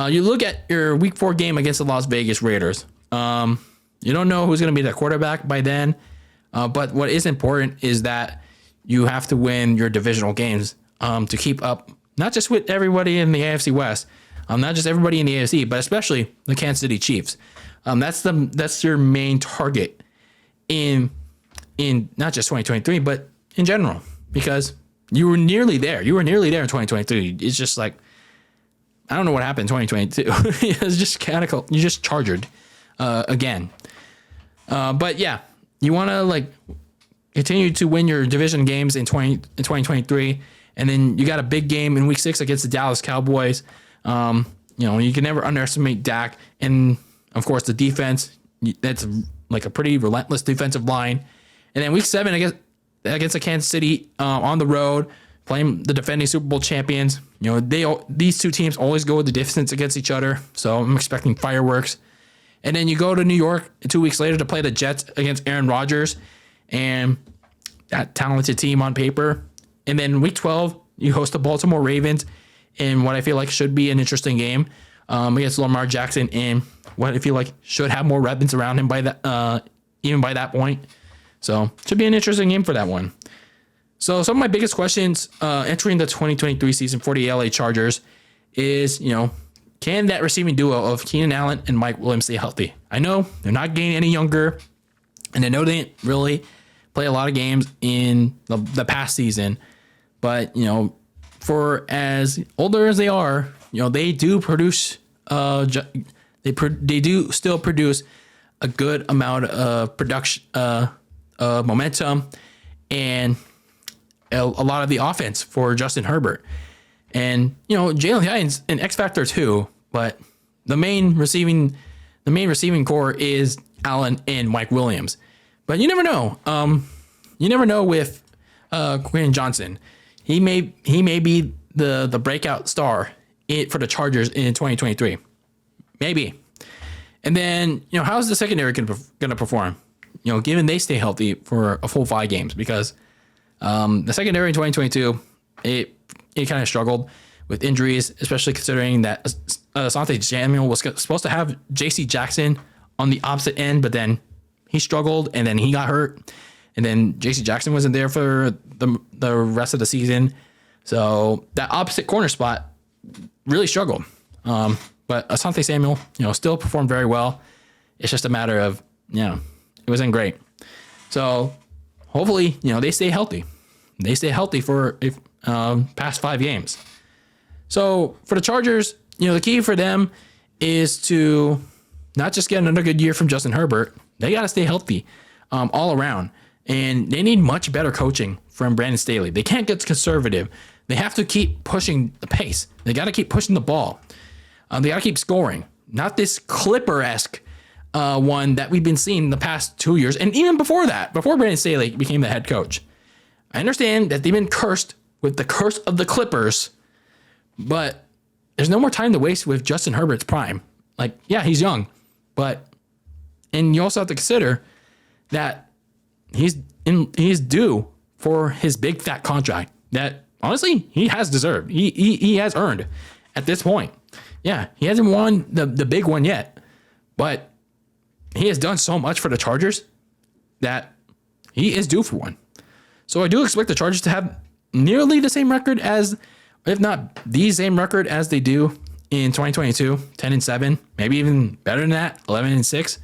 You look at your Week 4 game against the Las Vegas Raiders. You don't know who's going to be the quarterback by then, but what is important is that you have to win your divisional games to keep up, not just with everybody in the AFC West, not just everybody in the AFC, but especially the Kansas City Chiefs. That's your main target in not just 2023, but in general, because you were nearly there. You were nearly there in 2023. It's just like, I don't know what happened in 2022. It's just kind of, you just chargered again. But yeah, you want to continue to win your division games in 2023, and then you got a big game in Week 6 against the Dallas Cowboys. You can never underestimate Dak, and of course the defense. That's like a pretty relentless defensive line. And then Week 7 against the Kansas City on the road, playing the defending Super Bowl champions. These two teams always go the distance against each other, so I'm expecting fireworks. And then you go to New York 2 weeks later to play the Jets against Aaron Rodgers and that talented team on paper. And then Week 12, you host the Baltimore Ravens in what I feel like should be an interesting game against Lamar Jackson, and what I feel like should have more weapons around him by that even by that point. So should be an interesting game for that one. So some of my biggest questions entering the 2023 season for the LA Chargers is, can that receiving duo of Keenan Allen and Mike Williams stay healthy? I know they're not getting any younger, and I know they didn't really play a lot of games in the past season, but, for as older as they are, they do produce, they do still produce a good amount of production, momentum, and a lot of the offense for Justin Herbert. And, Jalen Guyton's an X factor too, but the main receiving core is Allen and Mike Williams. But you never know. You never know with Quentin Johnson. He may be the breakout star for the Chargers in 2023. Maybe. And then, how's the secondary going to perform? Given they stay healthy for a full 5 games, because the secondary in 2022, it kind of struggled with injuries, especially considering that Asante Samuel was supposed to have J.C. Jackson on the opposite end, but then he struggled, and then he got hurt, and then J.C. Jackson wasn't there for the rest of the season. So that opposite corner spot really struggled. But Asante Samuel, still performed very well. It's just a matter of, it wasn't great. So hopefully, they stay healthy. They stay healthy for past 5 games. So for the Chargers, the key for them is to not just get another good year from Justin Herbert. They got to stay healthy all around. And they need much better coaching from Brandon Staley. They can't get conservative. They have to keep pushing the pace. They got to keep pushing the ball. They got to keep scoring. Not this Clipper-esque one that we've been seeing the past 2 years. And even before that, before Brandon Staley became the head coach. I understand that they've been cursed with the curse of the Clippers, but there's no more time to waste with Justin Herbert's prime. Like, yeah, he's young, and you also have to consider that he's due for his big fat contract that honestly he has deserved. He has earned at this point. Yeah, he hasn't won the big one yet, but he has done so much for the Chargers that he is due for one. So I do expect the Chargers to have nearly the same record as, if not the same record as they do in 2022, 10-7, maybe even better than that, 11-6.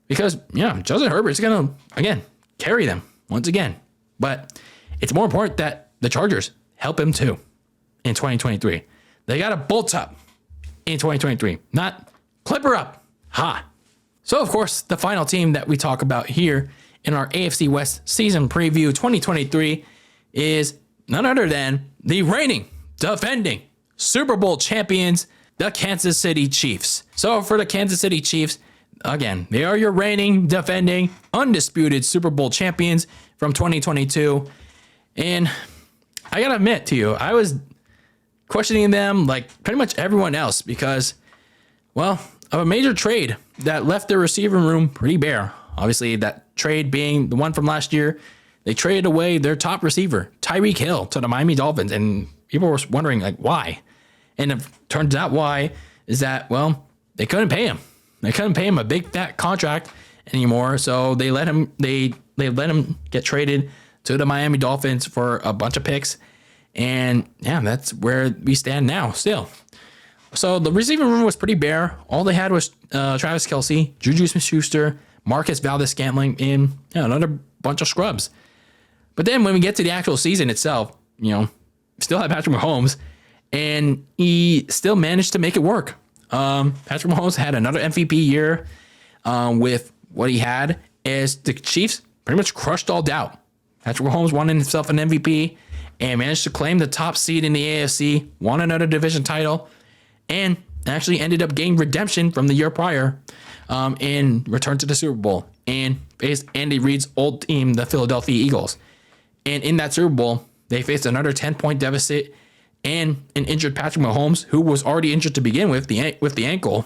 Because, Justin Herbert is going to, again, carry them once again. But it's more important that the Chargers help him too in 2023. They got to bolt up in 2023, not Clipper up. Ha. So, of course, the final team that we talk about here in our AFC West season preview 2023 is none other than the reigning, defending Super Bowl champions, the Kansas City Chiefs. So for the Kansas City Chiefs, again, they are your reigning, defending, undisputed Super Bowl champions from 2022. And I gotta admit to you, I was questioning them like pretty much everyone else because, well, of a major trade that left their receiving room pretty bare. Obviously, that trade being the one from last year, they traded away their top receiver, Tyreek Hill, to the Miami Dolphins. And people were wondering, like, why? And it turns out why is that, well, they couldn't pay him. They couldn't pay him a big fat contract anymore. So they let him get traded to the Miami Dolphins for a bunch of picks. And yeah, that's where we stand now still. So the receiving room was pretty bare. All they had was Travis Kelce, Juju Smith-Schuster, Marcus Valdes-Scantling, and another bunch of scrubs. But then when we get to the actual season itself, still had Patrick Mahomes, and he still managed to make it work. Patrick Mahomes had another MVP year with what he had, as the Chiefs pretty much crushed all doubt. Patrick Mahomes won himself an MVP and managed to claim the top seed in the AFC, won another division title, and actually ended up getting redemption from the year prior and returned to the Super Bowl and faced Andy Reid's old team, the Philadelphia Eagles. And in that Super Bowl, they faced another 10-point deficit and an injured Patrick Mahomes, who was already injured to begin with the ankle.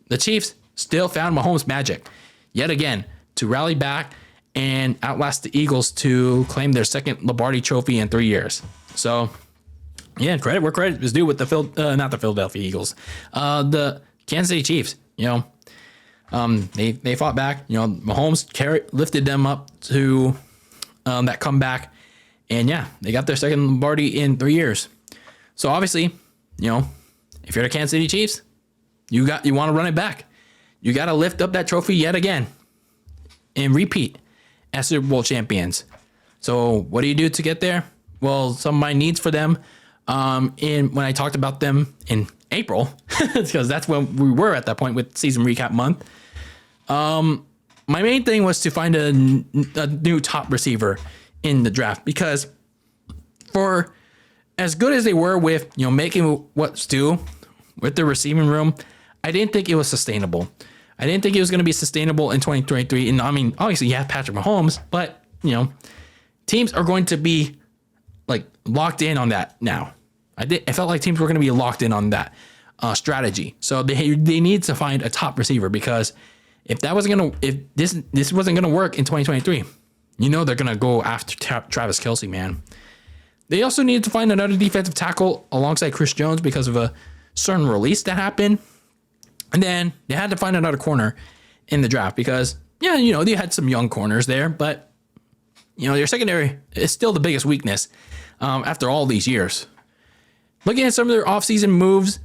The Chiefs still found Mahomes' magic yet again to rally back and outlast the Eagles to claim their second Lombardi trophy in 3 years. So, yeah, credit where credit is due with not the Philadelphia Eagles, the Kansas City Chiefs. They fought back. Mahomes lifted them up to that comeback, and yeah, they got their second Lombardi in 3 years. So obviously, if you're the Kansas City Chiefs, you want to run it back. You got to lift up that trophy yet again and repeat as Super Bowl champions. So what do you do to get there? Well, some of my needs for them, when I talked about them in April, because that's when we were at that point with season recap month. My main thing was to find a new top receiver in the draft, because for as good as they were with, making what's due with the receiving room, I didn't think it was sustainable. I didn't think it was going to be sustainable in 2023. And I mean, obviously you have Patrick Mahomes, but teams are going to be like locked in on that now. I felt like teams were going to be locked in on that strategy. So they need to find a top receiver, because if this wasn't going to work in 2023, they're going to go after Travis Kelce, man. They also needed to find another defensive tackle alongside Chris Jones because of a certain release that happened. And then they had to find another corner in the draft, because yeah, you know, they had some young corners there, but you know, your secondary is still the biggest weakness after all these years. Looking at some of their offseason moves,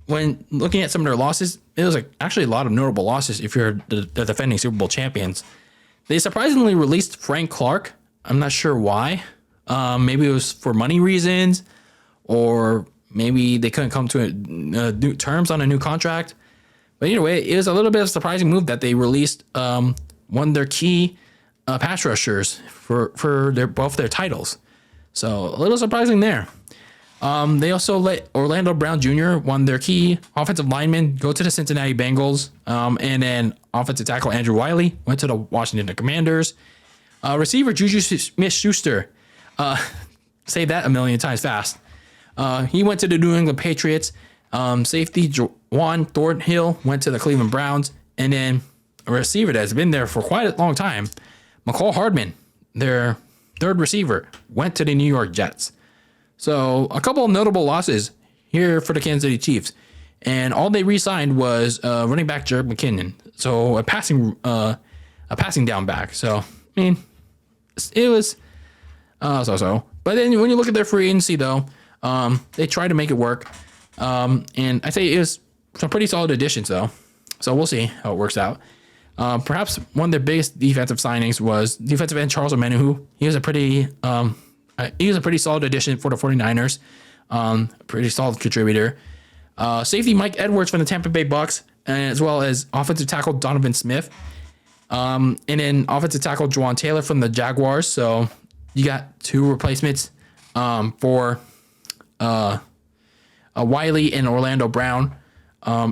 when looking at some of their losses, it was actually a lot of notable losses if you're the defending Super Bowl champions. They surprisingly released Frank Clark. I'm not sure why. Maybe it was for money reasons, or maybe they couldn't come to new terms on a new contract. But either way, it was a little bit of a surprising move that they released one of their key pass rushers for both their titles. So a little surprising there. They also let Orlando Brown Jr., one of their key offensive linemen, go to the Cincinnati Bengals. And then offensive tackle Andrew Wiley went to the Washington Commanders. Receiver Juju Smith-Schuster, say that a million times fast. He went to the New England Patriots. Safety Juwan Thornhill went to the Cleveland Browns. And then a receiver that's been there for quite a long time, McCall Hardman, their third receiver, went to the New York Jets. So a couple of notable losses here for the Kansas City Chiefs. And all they re-signed was running back Jerick McKinnon. So a passing down back. So, I mean, it was so-so. But then when you look at their free agency, though, they tried to make it work. And I say it was some pretty solid additions, though. So we'll see how it works out. Perhaps one of their biggest defensive signings was defensive end Charles Omenihu. He was a pretty solid addition for the 49ers. Pretty solid contributor. Safety Mike Edwards from the Tampa Bay Bucks, as well as offensive tackle Donovan Smith. And then offensive tackle Juwan Taylor from the Jaguars. So you got two replacements for Wiley and Orlando Brown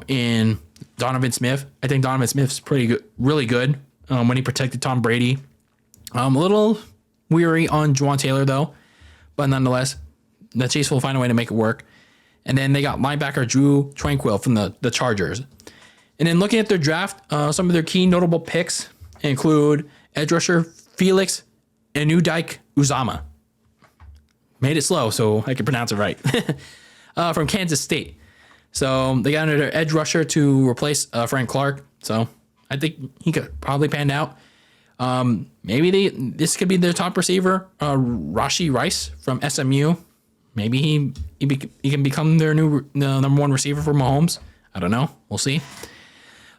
in Donovan Smith. I think Donovan Smith's pretty good, really good when he protected Tom Brady. A little weary on Juwan Taylor, though. But nonetheless, the Chiefs will find a way to make it work. And then they got linebacker Drew Tranquil from the Chargers. And then looking at their draft, some of their key notable picks include edge rusher Felix Anudike-Uzomah. Made it slow so I can pronounce it right. From Kansas State. So they got another edge rusher to replace Frank Clark. So I think he could probably pan out. Maybe this could be their top receiver, Rashee Rice from SMU. Maybe he can become their new number one receiver for Mahomes. I don't know. We'll see.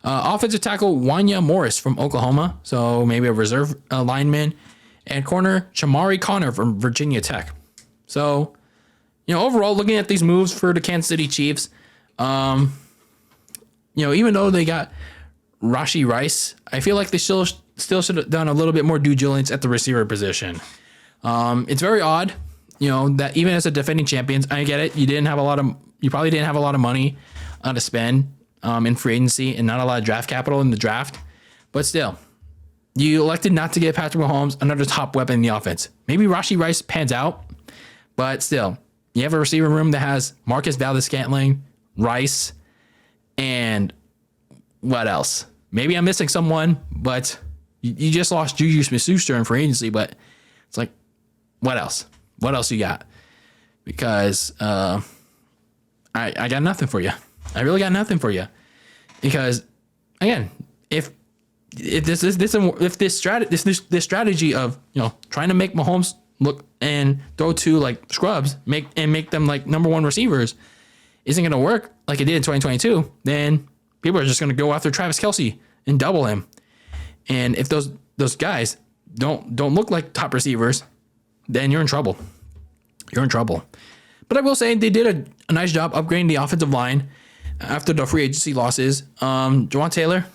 Offensive tackle Wanya Morris from Oklahoma. So maybe a reserve lineman. And corner Shamari Connor from Virginia Tech. So, you know, overall, looking at these moves for the Kansas City Chiefs, you know, even though they got Rashee Rice, I feel like they still should have done a little bit more due diligence at the receiver position. It's very odd, you know, that even as a defending champions, I get it. You probably didn't have a lot of money to spend in free agency and not a lot of draft capital in the draft, but still, you elected not to get Patrick Mahomes, another top weapon in the offense. Maybe Rashee Rice pans out, but still, you have a receiver room that has Marcus Valdes-Scantling, Rice, and what else? Maybe I'm missing someone, but you just lost Juju Smith-Schuster in free agency, but it's like, what else? What else you got? Because I got nothing for you. I really got nothing for you. Because again, if this strategy of, you know, trying to make Mahomes look and throw to like scrubs, make them like number one receivers isn't going to work like it did in 2022, then people are just going to go after Travis Kelce and double him. And if those guys don't look like top receivers, then you're in trouble. You're in trouble. But I will say they did a nice job upgrading the offensive line after the free agency losses. Juwan Taylor,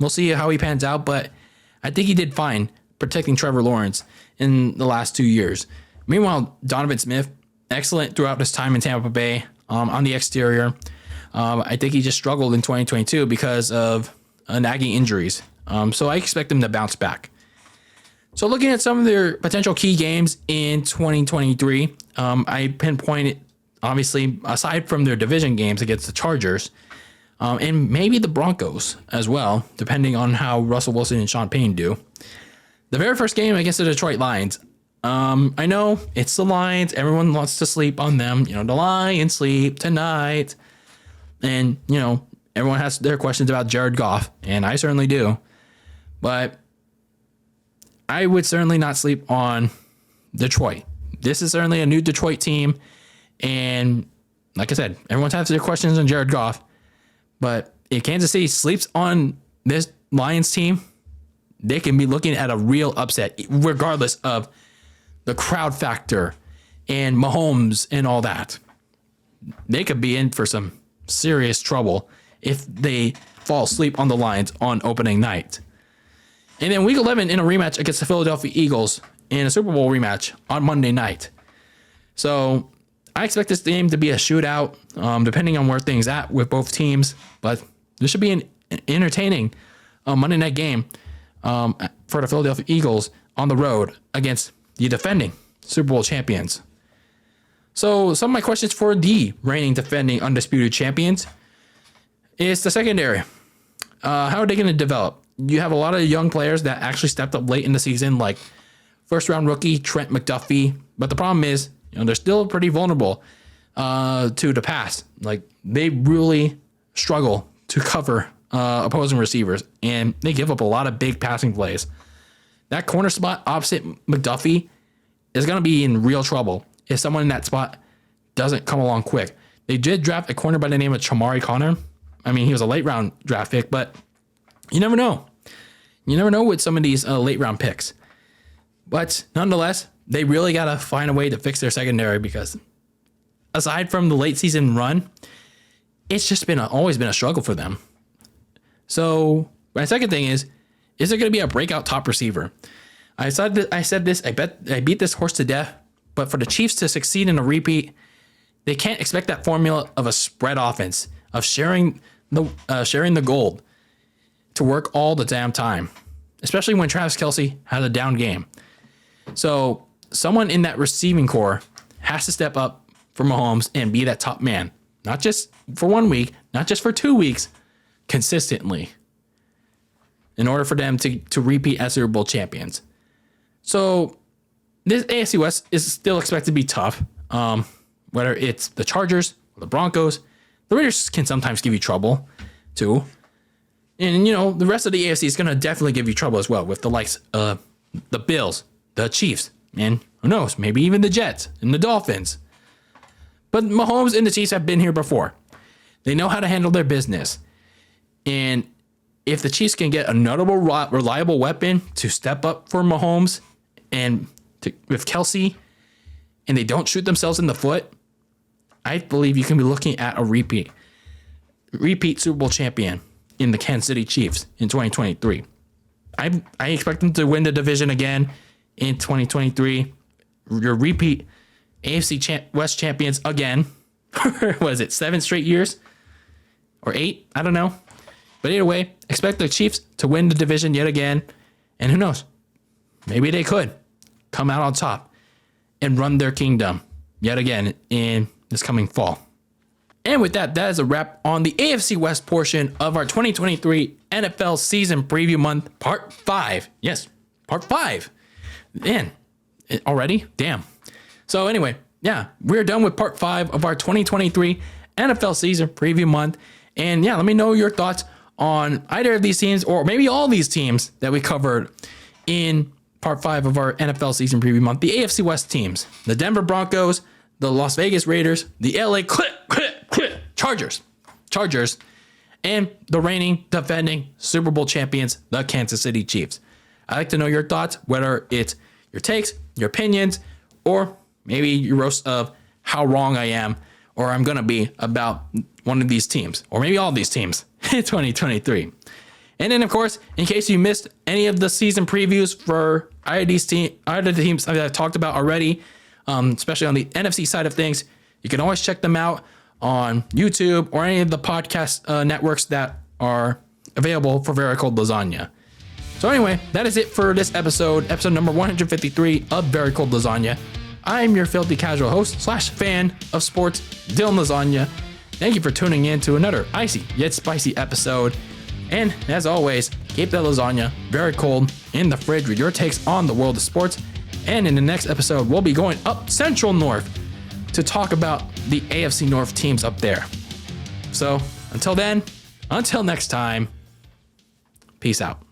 we'll see how he pans out, but I think he did fine protecting Trevor Lawrence in the last 2 years. Meanwhile, Donovan Smith, excellent throughout his time in Tampa Bay on the exterior. I think he just struggled in 2022 because of nagging injuries. So I expect him to bounce back. So looking at some of their potential key games in 2023, I pinpointed, obviously, aside from their division games against the Chargers, and maybe the Broncos as well, depending on how Russell Wilson and Sean Payne do. The very first game against the Detroit Lions. I know it's the Lions. Everyone wants to sleep on them. You know, the Lions sleep tonight. And, you know, everyone has their questions about Jared Goff, and I certainly do. But I would certainly not sleep on Detroit. This is certainly a new Detroit team. And like I said, everyone has their questions on Jared Goff. But if Kansas City sleeps on this Lions team, they can be looking at a real upset, regardless of the crowd factor and Mahomes and all that. They could be in for some serious trouble if they fall asleep on the Lions on opening night. And then week 11 in a rematch against the Philadelphia Eagles in a Super Bowl rematch on Monday night. So I expect this game to be a shootout, depending on where things at with both teams. But this should be an entertaining Monday night game for the Philadelphia Eagles on the road against the defending Super Bowl champions. So some of my questions for the reigning defending undisputed champions is the secondary. How are they going to develop? You have a lot of young players that actually stepped up late in the season, like first round rookie Trent McDuffie. But the problem is, they're still pretty vulnerable to the pass. Like, they really struggle to cover opposing receivers, and they give up a lot of big passing plays. That corner spot opposite McDuffie is going to be in real trouble if someone in that spot doesn't come along quick. They did draft a corner by the name of Chamari Connor. I mean, he was a late round draft pick, but you never know. You never know with some of these late round picks. But nonetheless, they really got to find a way to fix their secondary, because aside from the late season run, it's just always been a struggle for them. So my second thing is there going to be a breakout top receiver? I said this, I beat this horse to death, but for the Chiefs to succeed in a repeat, they can't expect that formula of a spread offense, of sharing the gold to work all the damn time, especially when Travis Kelce has a down game. So someone in that receiving core has to step up for Mahomes and be that top man, not just for 1 week, not just for 2 weeks, consistently, in order for them to repeat as Super Bowl champions. So this AFC West is still expected to be tough, whether it's the Chargers or the Broncos. The Raiders can sometimes give you trouble too. And, the rest of the AFC is going to definitely give you trouble as well, with the likes of the Bills, the Chiefs, and who knows, maybe even the Jets and the Dolphins. But Mahomes and the Chiefs have been here before. They know how to handle their business. And if the Chiefs can get a notable, reliable weapon to step up for Mahomes and with Kelce, and they don't shoot themselves in the foot, I believe you can be looking at a repeat Super Bowl champion in the Kansas City Chiefs in 2023. I expect them to win the division again in 2023. Your repeat AFC West champions again. Was it 7 straight years? Or 8? I don't know. But either way, expect the Chiefs to win the division yet again. And who knows? Maybe they could come out on top and run their kingdom yet again in this coming fall. And with that, that is a wrap on the AFC West portion of our 2023 NFL season preview month, part 5. Yes, part 5. Man, already? Damn. So anyway, yeah, we're done with part 5 of our 2023 NFL season preview month. And yeah, let me know your thoughts on either of these teams, or maybe all these teams that we covered in part 5 of our NFL season preview month. The AFC West teams, the Denver Broncos, the Las Vegas Raiders, the LA Chargers, and the reigning defending Super Bowl champions, the Kansas City Chiefs. I'd like to know your thoughts, whether it's your takes, your opinions, or maybe your roast of how wrong I am or I'm going to be about one of these teams, or maybe all these teams in 2023. And then, of course, in case you missed any of the season previews for either of the teams that I've talked about already, especially on the NFC side of things, you can always check them out on YouTube or any of the podcast networks that are available for Very Cold Lasagna. So anyway, that is it for this episode number 153 of Very Cold Lasagna. I'm your filthy casual host / fan of sports, DylanLasagna. Thank you for tuning in to another icy yet spicy episode. And as always, keep that lasagna very cold in the fridge with your takes on the world of sports. And in the next episode, we'll be going up Central North to talk about the AFC North teams up there. So until then, until next time, peace out.